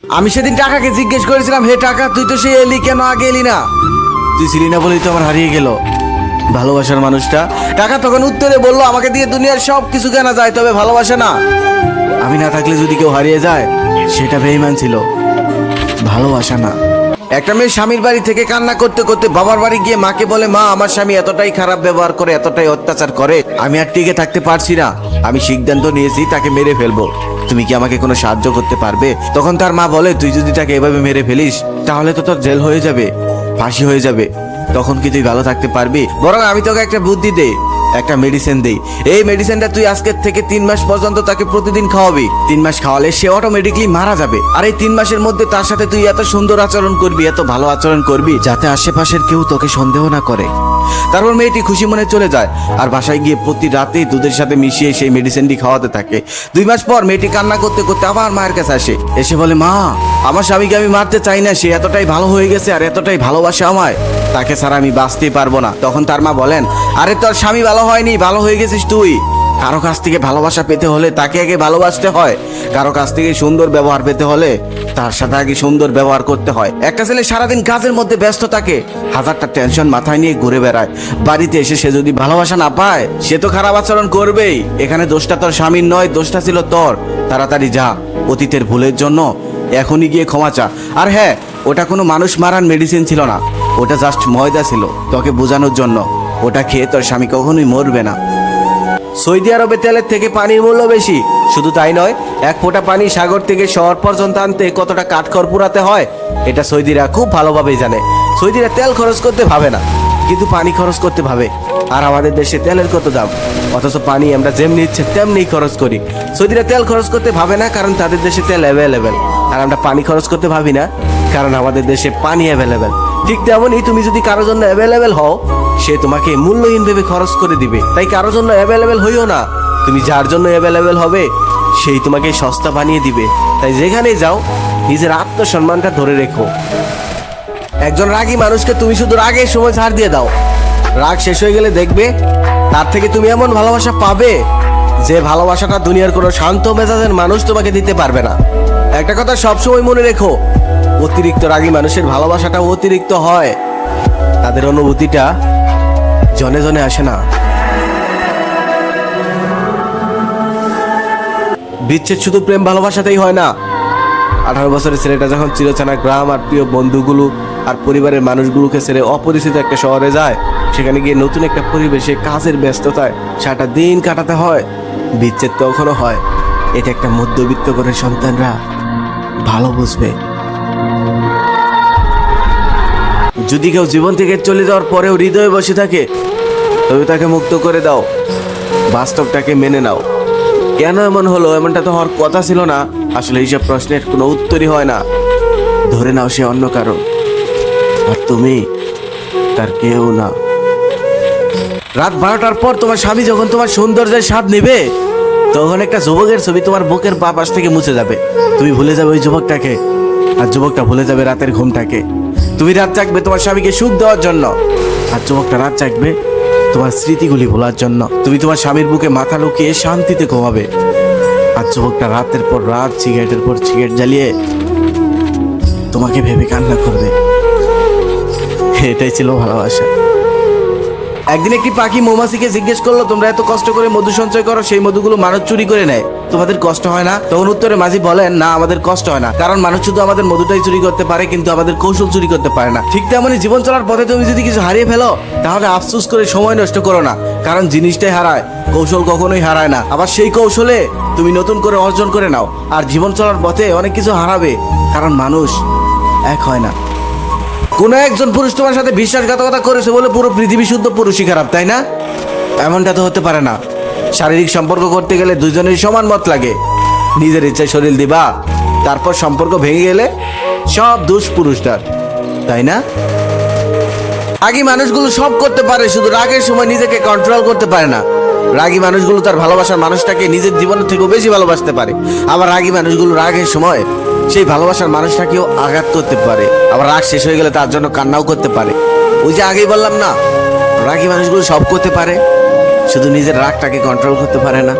আমি সেদিন টাকাকে জিজ্ঞেস করেছিলাম, হে টাকা তুই তো সে এলি কেন, আগে এলি না? তুই ছিলি না বলেই তো আমার হারিয়ে গেল ভালোবাসার মানুষটা। টাকা তখন উত্তরে বললো, আমাকে দিয়ে দুনিয়ার সব কিছু কেনা যায়, তবে ভালোবাসা না। আমি না থাকলে যদি কেউ হারিয়ে যায় সেটা বেঈমান ছিল, ভালোবাসা না। একটা মেয়ে স্বামীর বাড়ি থেকে কান্না করতে করতে বাবার বাড়ি গিয়ে মাকে বলে, মা আমার স্বামী এতটাই খারাপ ব্যবহার করে, এতটাই অত্যাচার করে, আমি আর টিকে থাকতে পারছি না, আমি সিদ্ধান্ত নিয়েছি তাকে মেরে ফেলবো, তুমি কি আমাকে কোনো সাহায্য করতে পারবে? তখন তার মা বলে, তুই যদি তাকে এভাবে মেরে ফেলিস তাহলে তো তোর জেল হয়ে যাবে, ফাঁসি হয়ে যাবে, তখন কি তুই ভালো থাকতে পারবি? বরং আমি তোকে একটা বুদ্ধি দেই, একটা মেডিসিন দেই, এই মেডিসিনটা তুই আজকের থেকে 3 মাস পর্যন্ত তাকে প্রতিদিন খাওয়াবি। 3 মাস খাওয়ালে সে অটোমেটিকলি মারা যাবে। আর এই 3 মাসের মধ্যে তার সাথে তুই এত সুন্দর আচরণ করবি, এত ভালো আচরণ করবি, যাতে আশেপাশের কেউ তোকে সন্দেহ না করে। তারপর মেয়েটি খুশি মনে চলে যায় আর বাসায় গিয়ে প্রতি রাতেই দুধের সাথে মিশিয়ে সেই মেডিসিনটি খাওয়াতে থাকে। 2 মাস পর মেয়েটি কান্না করতে করতে আবার মায়ের কাছে আসে, এসে বলে, মা আমার স্বামীকে আমি মারতে চাই না, সে এতটাই ভালো হয়ে গেছে আর এতটাই ভালোবাসে আমায়, তাকে ছাড়া আমি বাঁচতেই পারবো না। তখন তার মা বলেন, আরে তোর স্বামী ভালো হয়নি, ভালো হয়ে গেছিস তুই। কারো কাছ থেকে ভালোবাসা পেতে হলে তাকে আগে ভালোবাসতে হয়, কারো কাছ থেকে সুন্দর ব্যবহার পেতে হলে তার সাথে আগে সুন্দর ব্যবহার করতে হয়। একটা ছেলে সারাদিন কাজের মধ্যে ব্যস্ত থাকে, হাজারটা টেনশন মাথায় নিয়ে ঘুরে বেড়ায়, বাড়িতে এসে সে যদি ভালোবাসা না পায় সে তো খারাপ আচরণ করবেই। এখানে দোষটা তোর স্বামীর নয়, দোষটা ছিল তোর। তাড়াতাড়ি যা, অতীতের ভুলের জন্য এখনই গিয়ে ক্ষমা চা। আর হ্যাঁ, ওটা কোনো মানুষ মারার মেডিসিন ছিল না, ওটা জাস্ট ময়দা ছিল তোকে বোঝানোর জন্য, ওটা খেয়ে তোর স্বামী কখনোই মরবে না। সৌদি আরবে তেলের থেকে পানির মূল্য বেশি, শুধু তাই নয়, 1 ফোঁটা পানি সাগর থেকে শহর পর্যন্ত আনতে কতটা কাঠখড় পোড়াতে হয় এটা সৌদিরা খুব ভালোভাবেই জানে। সৌদিরা তেল খরচ করতে ভাবে না, কিন্তু পানি খরচ করতে ভাবে। আর আমাদের দেশে তেলের কত দাম, অথচ পানি আমরা যেমনি ইচ্ছে তেমনি খরচ করি। সৌদিরা তেল খরচ করতে ভাবে না, কারণ তাদের দেশে তেল অ্যাভেলেবেল। আর আমরা পানি খরচ করতে ভাবি না, কারণ আমাদের দেশে পানি অ্যাভেলেবেল। ঠিক তেমনই তুমি যদি কারোর জন্য অ্যাভেলেবেল হও, সে তোমাকে মূল্যহীন ভেবে খরচ করে দিবে। তাই কারোর জন্য অ্যাভেলেবেল হইও না, তুমি যার জন্য অ্যাভেলেবেল হবে সেই তোমাকে সস্তা বানিয়ে দিবে। তাই যেখানেই যাও নিজের আত্মসম্মানটা ধরে রেখো। একজন রাগী মানুষকে তুমি শুধু রাগের সময় ছাড় দিয়ে দাও, রাগ শেষ হয়ে গেলে দেখবে তার থেকে তুমি এমন ভালোবাসা পাবে যে ভালোবাসাটা দুনিয়ার কোনো শান্ত মেজাজের মানুষ তোমাকে দিতে পারবে না। একটা কথা সবসময় মনে রেখো, অতিরিক্ত রাগী মানুষের ভালোবাসাটা অতিরিক্ত হয়, তাদের অনুভূতিটা জনে জনে আসে না। বিচ্ছেদ শুধু প্রেম ভালোবাসাতেই হয় না। 18 বছরের ছেলেটা যখন চিরচেনা গ্রাম আর প্রিয় বন্ধুগুলো আর পরিবারের মানুষগুলোকে ছেড়ে অপরিচিত একটা শহরে যায়, সেখানে গিয়ে নতুন একটা পরিবেশে কাজের ব্যস্ততায় সারাটা দিন কাটাতে হয়, বিচ্ছেদ তখনও হয়। এটা একটা মধ্যবিত্ত ঘরের সন্তানরা ভালো বুঝবে। যদি কেউ জীবন থেকে চলে যাওয়ার পরেও হৃদয়ে বসে থাকে, তবে তাকে মুক্ত করে দাও, বাস্তবটাকে মেনে নাও। কেন এমন হলো, এমনটা তো হওয়ার কথা ছিল না, আসলে এইসব প্রশ্নের কোনো উত্তরই হয় না। ধরে নাও সে অন্য কারো, আর তুমি তার কেউ না। রাত 12টার পর তোমার স্বামী যখন তোমার সৌন্দর্যের স্বাদ নেবে, তখন একটা যুবকের ছবি তোমার বুকের বাঁ পাশ থেকে মুছে যাবে। তুমি ভুলে যাবে ওই যুবকটাকে, আর যুবকটা ভুলে যাবে রাতের ঘুমটাকে। তুমি রাত জাগবে তোমার স্বামীকে সুখ দেওয়ার জন্য, আর যুবকটা রাত জাগবে তোমার স্মৃতিগুলি ভোলার জন্য। তুমি তোমার স্বামীর বুকে মাথা লুকিয়ে শান্তিতে ঘুমাবে, আর যুবকটা রাতের পর রাত সিগারেটের পর সিগারেট জ্বালিয়ে তোমাকে ভেবে কান্না করবে। এটাই ছিল ভালোবাসা। একদিন একটি পাখি মৌমাছিকে জিজ্ঞেস করলো, তোমরা এত কষ্ট করে মধু সঞ্চয় করো, সেই মধুগুলো মানুষ চুরি করে নেয়, তোমাদের কষ্ট হয় না? তখন উত্তরে মাঝি বলেন, না আমাদের কষ্ট হয় না, কারণ মানুষ শুধু আমাদের মধুটাই চুরি করতে পারে, কিন্তু আমাদের কৌশল চুরি করতে পারে না। ঠিক তেমনই জীবন চলার পথে তুমি যদি কিছু হারিয়ে ফেলো, তাহলে আফসোস করে সময় নষ্ট করো না, কারণ জিনিসটাই হারায়, কৌশল কখনোই হারায় না। আবার সেই কৌশলে তুমি নতুন করে অর্জন করে নাও। আর জীবন চলার পথে অনেক কিছু হারাবে, কারণ মানুষ এক হয় না। কোনো একজন পুরুষ তোমার সাথে বিশ্বাসঘাতকতা করেছে বলে পুরো পৃথিবী শুদ্ধ পুরুষই খারাপ, তাই না? এমনটা তো হতে পারে না। শারীরিক সম্পর্ক করতে গেলে দুজনের সমান মত লাগে, নিজের ইচ্ছায় শরীর দিবা, তারপর সম্পর্ক ভেঙে গেলে সব দোষ পুরুষটার, তাই না? রাগী মানুষগুলো সব করতে পারে, শুধু রাগের সময় নিজেকে কন্ট্রোল করতে পারে না। রাগী মানুষগুলো তার ভালোবাসার মানুষটাকে নিজের জীবনের থেকেও বেশি ভালোবাসতে পারে। আবার রাগী মানুষগুলো রাগের সময় সেই ভালোবাসার মানুষটাকেও আঘাত করতে পারে, আবার রাগ শেষ হয়ে গেলে তার জন্য কান্নাও করতে পারে। ওই যে আগেই বললাম না, রাগী মানুষগুলো সব করতে পারে, শুধু নিজের রাগটাকে কন্ট্রোল করতে পারে না।